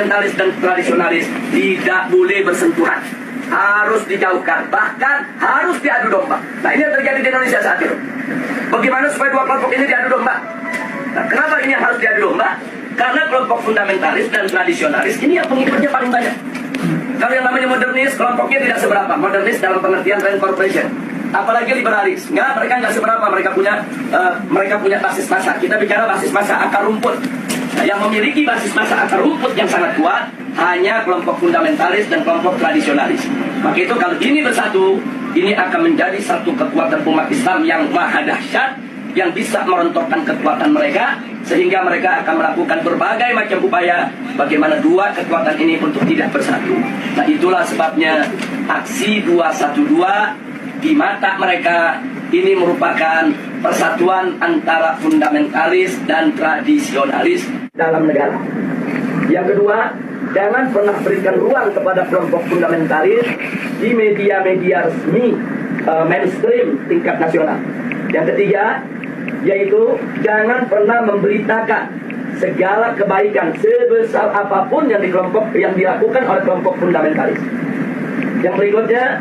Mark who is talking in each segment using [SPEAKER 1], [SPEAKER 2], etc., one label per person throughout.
[SPEAKER 1] Fundamentalis dan tradisionalis tidak boleh bersentuhan, harus dijauhkan, bahkan harus diadu domba. Nah, ini yang terjadi di Indonesia saat ini. Bagaimana supaya dua kelompok ini diadu domba? Nah, kenapa ini yang harus diadu domba? Karena kelompok fundamentalis dan tradisionalis ini yang pengikutnya paling banyak. Kalau yang namanya modernis, kelompoknya tidak seberapa. Modernis dalam pengertian reincorporation, apalagi liberalis, mereka nggak seberapa. Mereka punya basis massa. Kita bicara basis massa akar rumput. Nah, yang memiliki basis massa akar rumput yang sangat kuat hanya kelompok fundamentalis dan kelompok tradisionalis. Maka itu kalau ini bersatu, ini akan menjadi satu kekuatan umat Islam yang maha dahsyat, yang bisa merontokkan kekuatan mereka, sehingga mereka akan melakukan berbagai macam upaya bagaimana dua kekuatan ini untuk tidak bersatu. Nah, itulah sebabnya aksi 212 di mata mereka ini merupakan persatuan antara fundamentalis dan tradisionalis dalam negara. Yang kedua, jangan pernah berikan ruang kepada kelompok fundamentalis di media-media resmi mainstream tingkat nasional. Yang ketiga, yaitu jangan pernah memberitakan segala kebaikan sebesar apapun yang dilakukan oleh kelompok fundamentalis. Yang berikutnya,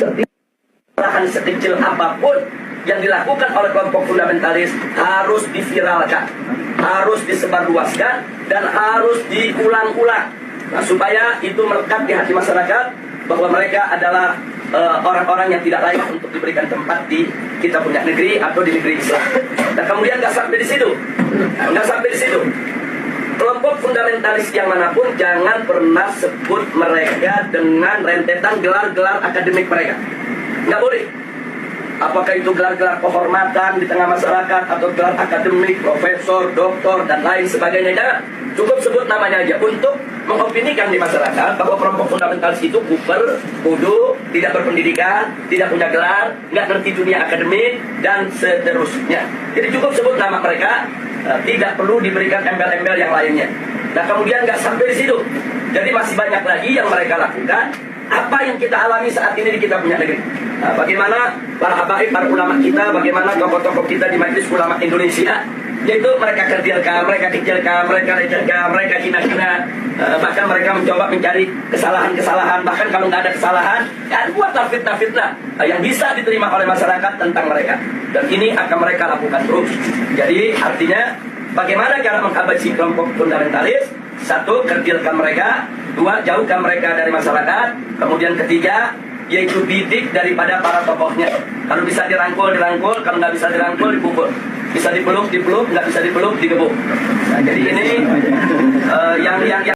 [SPEAKER 1] setiap kesalahan sekecil apapun yang dilakukan oleh kelompok fundamentalis harus diviralkan, harus disebarluaskan, dan harus diulang-ulang. Nah, supaya itu melekat di hati masyarakat bahwa mereka adalah orang-orang yang tidak layak untuk diberikan tempat di kita punya negeri atau di negeri Islam. Dan kemudian nggak sampai di situ, kelompok fundamentalis yang manapun jangan pernah sebut mereka dengan rentetan gelar-gelar akademik mereka. Nggak boleh. Apakah itu gelar-gelar kehormatan di tengah masyarakat atau gelar akademik, profesor, doktor, dan lain sebagainya. Jangan. Cukup sebut namanya aja untuk mengopinikan di masyarakat bahwa kelompok fundamentalis itu kuper, bodoh, tidak berpendidikan, tidak punya gelar, nggak ngerti dunia akademik, dan seterusnya. Jadi cukup sebut nama mereka, tidak perlu diberikan embel-embel yang lainnya. Nah, kemudian nggak sampai di situ. Jadi masih banyak lagi yang mereka lakukan. Apa yang kita alami saat ini di kita punya negeri. Nah, bagaimana para habaib, para ulama kita, bagaimana tokoh-tokoh kita di Majelis Ulama Indonesia, yaitu mereka kecilkan, mereka lecehkan, mereka hina-hina, bahkan mereka mencoba mencari kesalahan-kesalahan, bahkan kalau nggak ada kesalahan, ya buatlah fitnah-fitnah yang bisa diterima oleh masyarakat tentang mereka. Dan ini akan mereka lakukan terus. Jadi artinya bagaimana cara menghabisi kelompok fundamentalis? Satu, kerdilkan mereka. Dua, jauhkan mereka dari masyarakat. Kemudian ketiga, yaitu bidik daripada para tokohnya. Kalau bisa dirangkul, kalau nggak bisa dirangkul, dipukul. Bisa dipeluk, nggak bisa dipeluk, digebuk. Nah, jadi ini yang